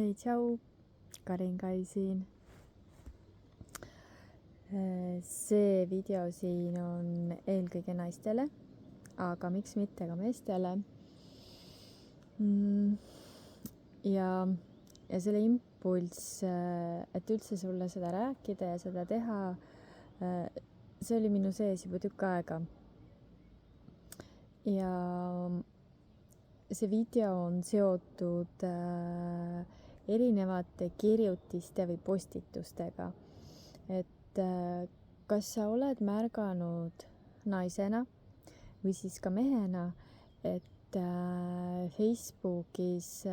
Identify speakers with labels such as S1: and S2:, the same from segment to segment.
S1: Hei, tšau, Karin Kai siin. See video siin on eelkõige naistele, aga miks mitte ka meestele. Ja selle impulss, et üldse sulle seda rääkida ja seda teha, see oli minu sees juba tükk aega. Ja see video on seotud erinevate kirjutiste või postitustega. Et kas sa oled märganud naisena või siis ka mehena, et Facebookis,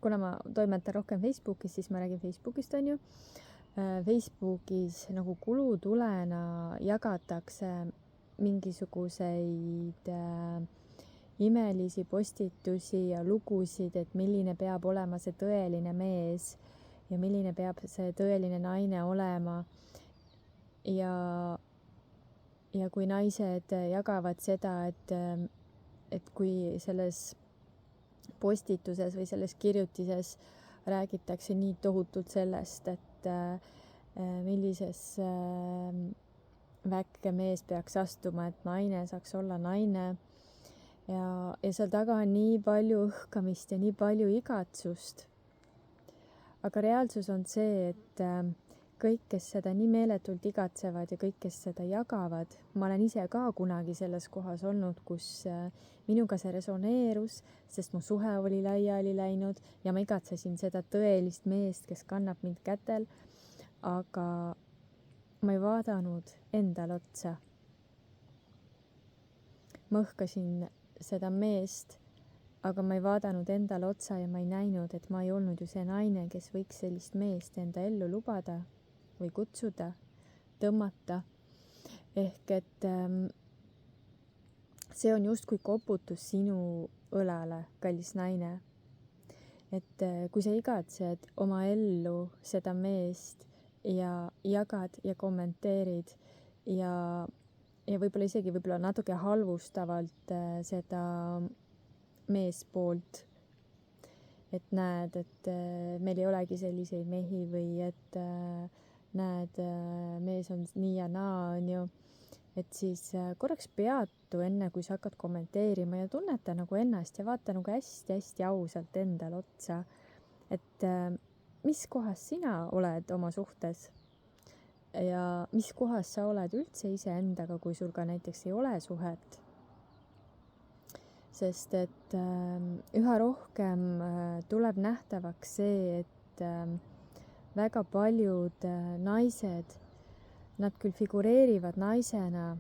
S1: kuna ma toimetan rohkem Facebookis, siis ma räägin Facebookist, on ju. Facebookis nagu kulutulena jagatakse mingisuguseid imelisi postitusi ja lugusid, et milline peab olema see tõeline mees ja milline peab see tõeline naine olema. Ja kui naised jagavad seda, et kui selles postituses või selles kirjutises räägitakse nii tohutult sellest, et millises väkke mees peaks astuma, et naine saaks olla naine. Ja seal taga on nii palju õhkamist ja nii palju igatsust. Aga reaalsus on see, et kõik, kes seda nii meeletult igatsevad ja kõik, kes seda jagavad, ma olen ise ka kunagi selles kohas olnud, kus minuga see resoneerus, sest mu suhe oli laiali läinud ja ma igatsesin seda tõelist meest, kes kannab mind kätel, aga ma ei vaadanud endale otsa. Ma õhkasin seda meest, aga ma ei vaadanud endale otsa ja ma ei näinud, et ma ei olnud ju see naine, kes võiks sellist meest enda ellu lubada või kutsuda, tõmmata. Ehk et see on justkui koputus sinu õlale, kallis naine. Et kui sa igatsed oma ellu seda meest ja jagad ja kommenteerid ja võib-olla natuke halvustavalt seda meespoolt, et näed, et meil ei olegi selliseid mehi või et näed, mees on nii ja naa, on ju, et siis korraks peatu enne, kui sa hakkad kommenteerima ja tunneta nagu ennast ja vaata nagu hästi-hästi ausalt endale otsa, et mis kohas sina oled oma suhtes. Ja mis kohas sa oled üldse iseendaga, kui sul ka näiteks ei ole suhet. Sest et üha rohkem tuleb nähtavaks see, et väga paljud naised, nad küll figureerivad naisena,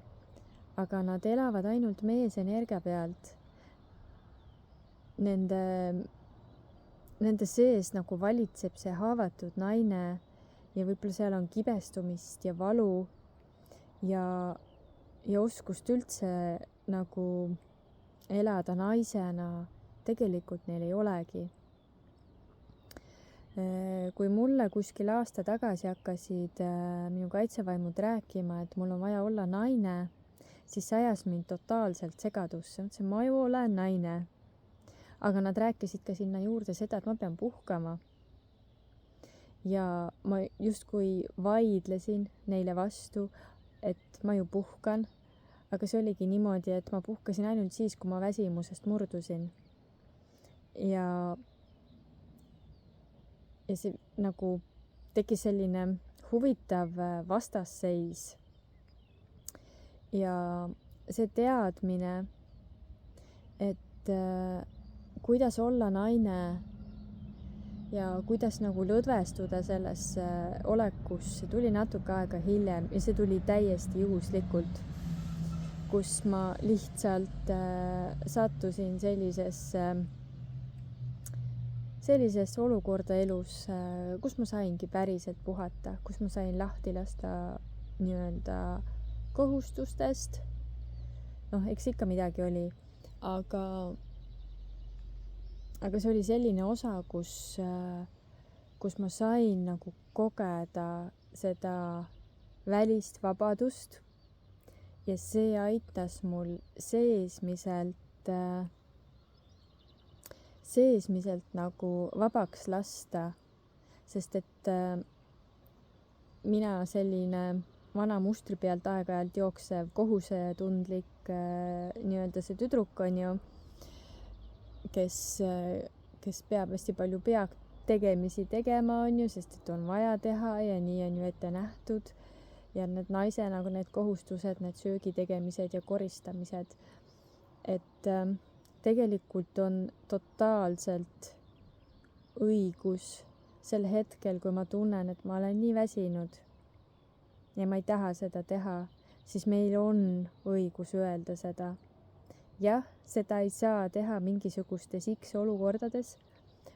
S1: aga nad elavad ainult meesenergia pealt. Nende sees nagu valitseb see haavatud naine ja võib-olla seal on kibestumist ja valu ja oskust üldse nagu elada naisena tegelikult neil ei olegi. Kui mulle kuskil aasta tagasi hakkasid minu kaitsevaimud rääkima, et mul on vaja olla naine, siis see ajas mind totaalselt segadusse. Mõtlesin, ma ju olen naine. Aga nad rääkisid ka sinna juurde seda, et ma pean puhkama. Ja ma justkui vaidlesin neile vastu, et ma ju puhkan, aga see oligi niimoodi, et ma puhkasin ainult siis, kui ma väsimusest murdusin. Ja see nagu tekkis selline huvitav vastasseis. Ja see teadmine, et kuidas olla naine ja kuidas nagu lõdvestuda sellesse olekusse, tuli natuke aega hiljem ja see tuli täiesti juhuslikult, kus ma lihtsalt sattusin sellisesse olukorda elus, kus ma saingi päriselt puhata, kus ma sain lahti lasta nii-öelda kohustustest. Eks ikka midagi oli, aga see oli selline osa, kus ma sain nagu kogeda seda välist vabadust ja see aitas mul seesmiselt seesmiselt nagu vabaks lasta, sest et mina selline vana mustri pealt aeg-ajalt jooksev kohusetundlik nii-öelda see tüdruk on ju, kes peab hästi palju tegemisi tegema on ju, sest et on vaja teha ja nii on ju ette nähtud ja need naise nagu need kohustused, need söögi tegemised ja koristamised, et tegelikult on totaalselt õigus sel hetkel, kui ma tunnen, et ma olen nii väsinud ja ma ei taha seda teha, siis meil on õigus öelda seda. Jah, seda ei saa teha mingisugustes X olukordades,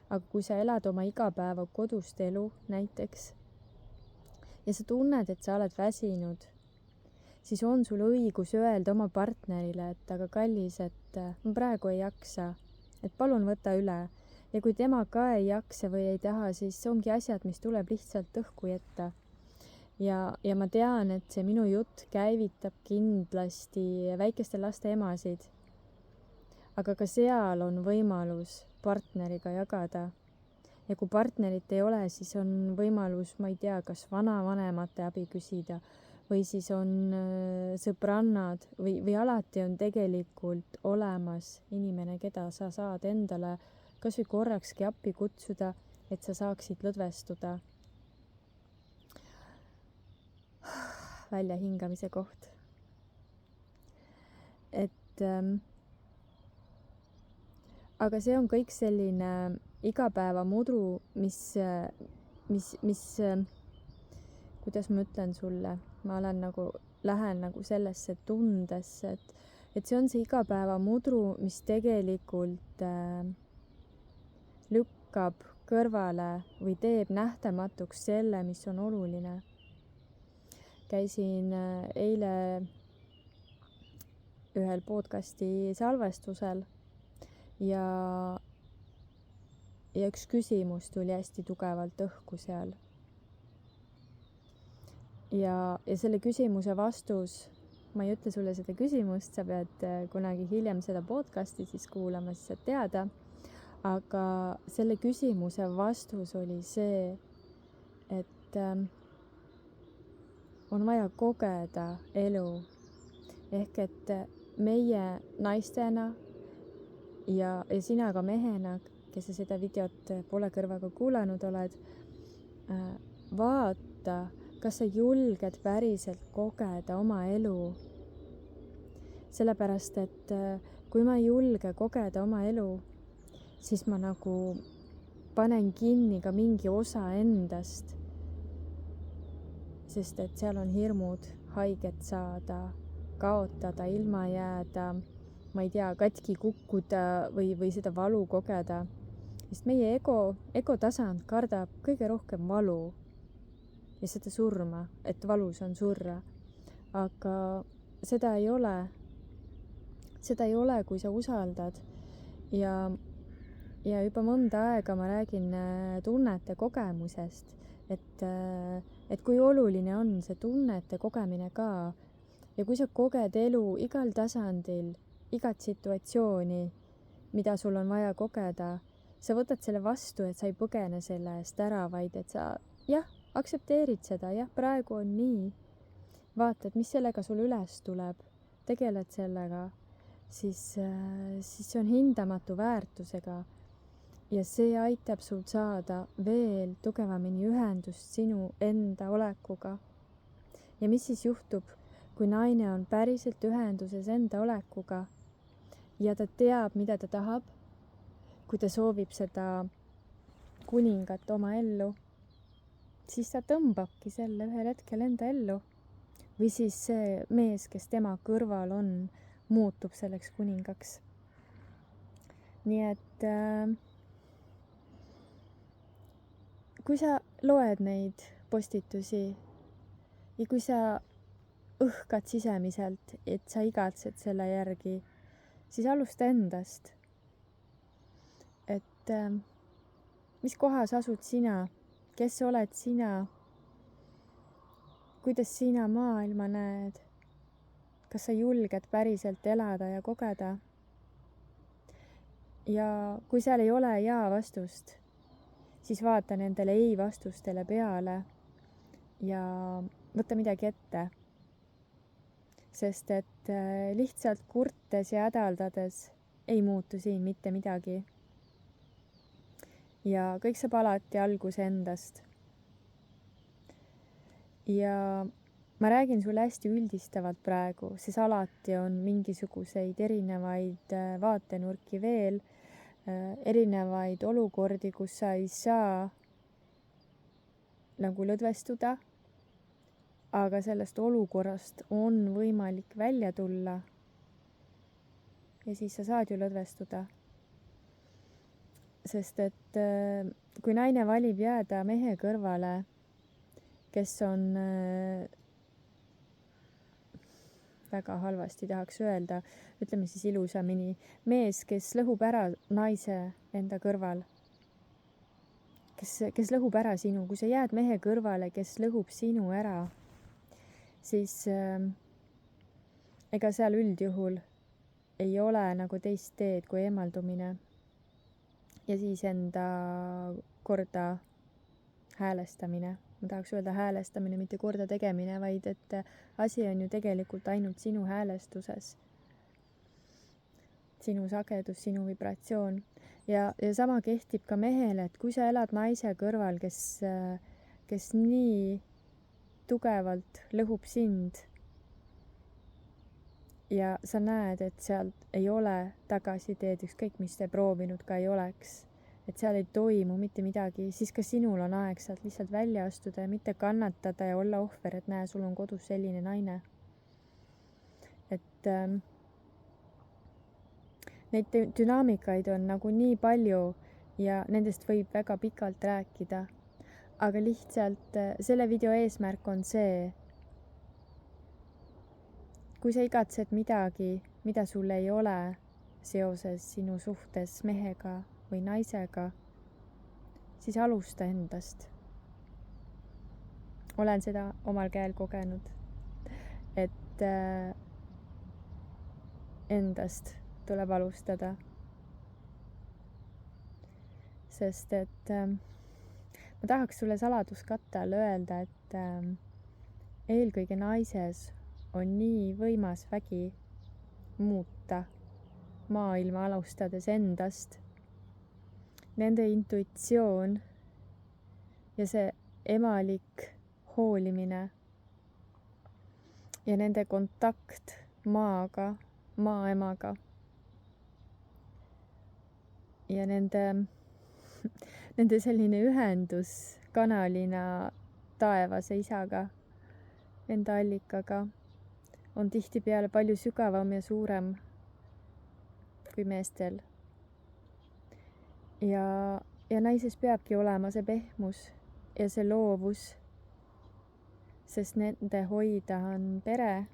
S1: aga kui sa elad oma igapäeva kodust elu näiteks ja sa tunned, et sa oled väsinud, siis on sul õigus öelda oma partnerile, et aga kallis, et ma praegu ei jaksa, et palun võta üle. Ja kui tema ka ei jaksa või ei taha, siis ongi asjad, mis tuleb lihtsalt õhku jätta. Ja ma tean, et see minu jutt käivitab kindlasti väikeste laste emasid. Aga ka seal on võimalus partneriga jagada. Ja kui partnerit ei ole, siis on võimalus, ma ei tea, kas vanavanemate abi küsida või siis on sõbrannad või alati on tegelikult olemas inimene, keda sa saad endale kas või korrakski appi kutsuda, et sa saaksid lõdvestuda. Väljahingamise koht. Et aga see on kõik selline igapäevamudru, mis kuidas ma ütlen sulle, ma lähen nagu sellesse tundesse, et see on see igapäevamudru, mis tegelikult lükkab kõrvale või teeb nähtamatuks selle, mis on oluline. Käisin eile ühel podcasti salvestusel ja üks küsimus tuli hästi tugevalt õhku seal. Ja selle küsimuse vastus, ma ei ütle sulle seda küsimust, sa pead kunagi hiljem seda podcasti siis kuulama, siis saad teada, aga selle küsimuse vastus oli see, et on vaja kogeda elu. Ehk et meie naistena ja sina ka mehena, kes sa seda videot poole kõrvaga kuulanud oled, vaata, kas sa julged päriselt kogeda oma elu. Sellepärast, et kui ma ei julge kogeda oma elu, siis ma nagu panen kinni ka mingi osa endast. Sest et seal on hirmud haiget saada, kaotada, ilma jääda, ma ei tea, katki kukkuda või seda valu kogeda. Sest meie ego tasand kardab kõige rohkem valu ja seda surma, et valus on surra. Aga seda ei ole. Seda ei ole, kui sa usaldad. Ja juba mõnda aega ma räägin tunnete kogemusest, et kui oluline on see tunnete kogemine ka. Ja kui sa koged elu igal tasandil, igat situatsiooni, mida sul on vaja kogeda, sa võtad selle vastu, et sa ei põgene selle eest ära, vaid et sa aktsepteerid seda, praegu on nii. Vaatad, mis sellega sul üles tuleb, tegeled sellega, siis see on hindamatu väärtusega. Ja see aitab sul saada veel tugevamini ühendust sinu enda olekuga. Ja mis siis juhtub, kui naine on päriselt ühenduses enda olekuga ja ta teab, mida ta tahab, kui ta soovib seda kuningat oma ellu, siis ta tõmbabki selle ühel hetkel enda ellu. Või siis see mees, kes tema kõrval on, muutub selleks kuningaks. Nii et kui sa loed neid postitusi ja kui sa õhkad sisemiselt, et sa igatsed selle järgi, siis alusta endast. Et mis kohas asud sina, kes oled sina, kuidas sina maailma näed, kas sa julged päriselt elada ja kogeda. ja kui seal ei ole jaa vastust, siis vaata nendele ei vastustele peale ja võta midagi ette. Sest et lihtsalt kurtes ja hädaldades ei muutu siin mitte midagi. Ja kõik saab alati alguse endast. Ja ma räägin sulle hästi üldistavalt praegu, sest alati on mingisuguseid erinevaid vaatenurki veel, erinevaid olukordi, kus sa ei saa nagu lõdvestuda, aga sellest olukorrast on võimalik välja tulla ja siis sa saad ju lõdvestuda. Sest et kui naine valib jääda mehe kõrvale, kes on väga halvasti tahaks öelda, ütleme siis ilusamini, mees, kes lõhub ära naise enda kõrval, kes lõhub ära sinu, kui sa jääd mehe kõrvale, kes lõhub sinu ära, siis ega seal üldjuhul ei ole nagu teist teed kui eemaldumine ja siis enda korda häälestamine. Ma tahaks öelda häälestamine, mitte korda tegemine, vaid et asi on ju tegelikult ainult sinu häälestuses. Sinu sagedus, sinu vibratsioon. Ja sama kehtib ka mehele, et kui sa elad naise kõrval, kes nii tugevalt lõhub sind ja sa näed, et sealt ei ole tagasiteed, ükskõik mis te proovinud ka ei oleks, et seal ei toimu mitte midagi, siis ka sinul on aeg sealt lihtsalt välja astuda ja mitte kannatada ja olla ohver, et näe, sul on kodus selline naine. Et neid dünaamikaid on nagu nii palju ja nendest võib väga pikalt rääkida, aga lihtsalt selle video eesmärk on see, kui sa igatsed midagi, mida sul ei ole seoses sinu suhtes mehega või naisega, siis alusta endast. Olen seda omal käel kogenud, et endast tuleb alustada. Sest et ma tahaks sulle saladuskatte all öelda, et eelkõige naises on nii võimas vägi muuta maailma alustades endast. Nende intuitsioon ja see emalik hoolimine ja nende kontakt maaga, maaemaga ja nende selline ühendus kanalina taevase isaga, enda allikaga, on tihtipeale palju sügavam ja suurem kui meestel. Ja naises peabki olema see pehmus ja see loovus, sest nende hoida on pere.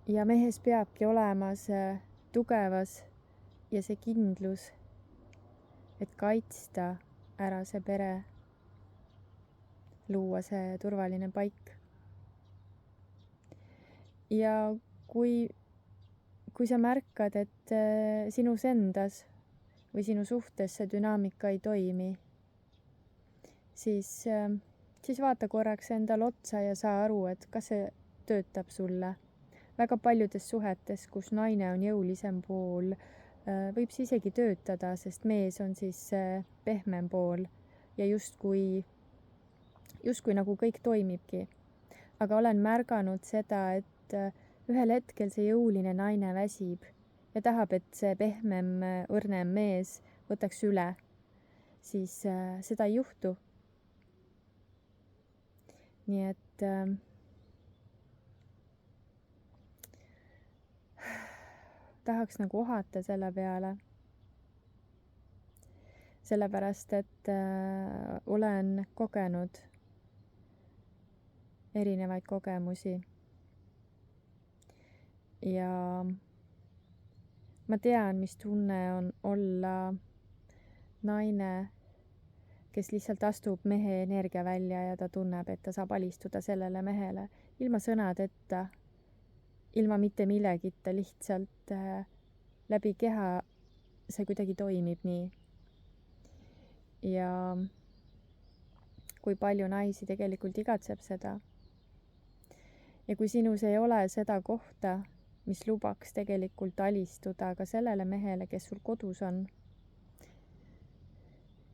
S1: Ja mehes peabki olema see tugevas ja see kindlus, et kaitsta ära see pere, luua see turvaline paik. Ja kui sa märkad, et sinus endas või sinu suhtes see dünaamika ei toimi, siis vaata korraks endale otsa ja saa aru, et kas see töötab sulle. Väga paljudes suhetes, kus naine on jõulisem pool, võib see isegi töötada, sest mees on siis pehmem pool ja justkui nagu kõik toimibki. Aga olen märganud seda, et ühel hetkel see jõuline naine väsib ja tahab, et see pehmem, õrnem mees võtaks üle, siis seda ei juhtu. Nii et tahaks nagu ohata selle peale. Sellepärast, et olen kogenud erinevaid kogemusi. Ja ma tean, mis tunne on olla naine, kes lihtsalt astub mehe energia välja ja ta tunneb, et ta saab alistuda sellele mehele ilma sõnadeta, ilma mitte millegita, lihtsalt läbi keha see kuidagi toimib nii. Ja kui palju naisi tegelikult igatseb seda. Ja kui sinus ei ole seda kohta, mis lubaks tegelikult alistuda ka sellele mehele, kes sul kodus on,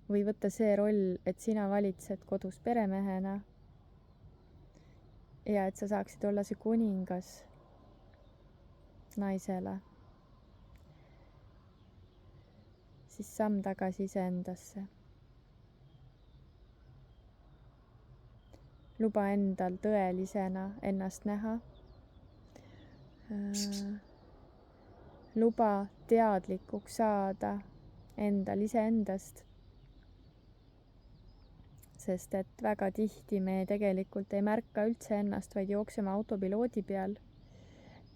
S1: või võtta see roll, et sina valitsed kodus peremehena ja et sa saaksid olla see kuningas naisele, siis samm tagasi iseendasse. Luba endal tõelisena ennast näha. Luba teadlikuks saada endal iseendast. Sest et väga tihti me tegelikult ei märka üldse ennast, vaid jookseme autopiloodi peal.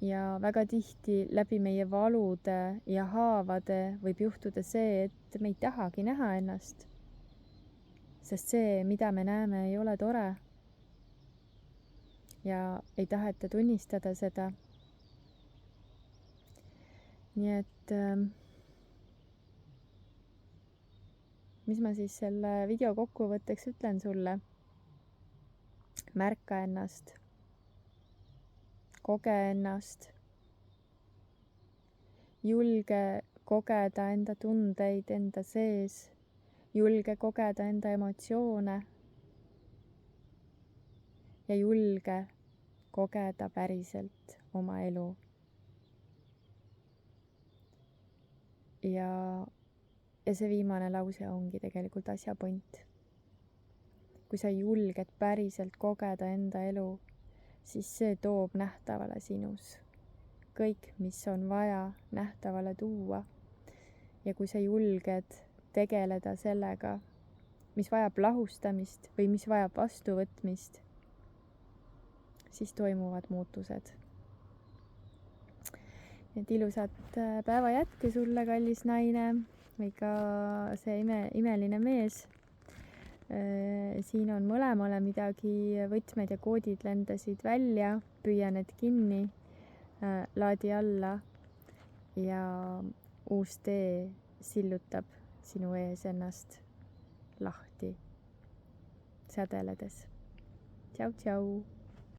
S1: Ja väga tihti läbi meie valude ja haavade võib juhtuda see, et me ei tahagi näha ennast. Sest see, mida me näeme, ei ole tore. Ja ei taheta tunnistada seda. Nii et mis ma siis selle video kokkuvõtteks ütlen sulle? Märka ennast. Koge ennast. Julge kogeda enda tundeid enda sees. Julge kogeda enda emotsioone. Ja julge kogeda päriselt oma elu. Ja see viimane lause ongi tegelikult asja point. Kui sa julged päriselt kogeda enda elu, siis see toob nähtavale sinus kõik, mis on vaja nähtavale tuua. Ja kui sa julged tegeleda sellega, mis vajab lahustamist või mis vajab vastuvõtmist, siis toimuvad muutused. Et ilusat päeva jätke sulle, kallis naine, või ka see imeline mees. Siin on mõlemale midagi, võtmed ja koodid lendasid välja, püüa need kinni, laadi alla ja uus tee sillutab sinu ees ennast lahti sädeledes. Tšau, tšau!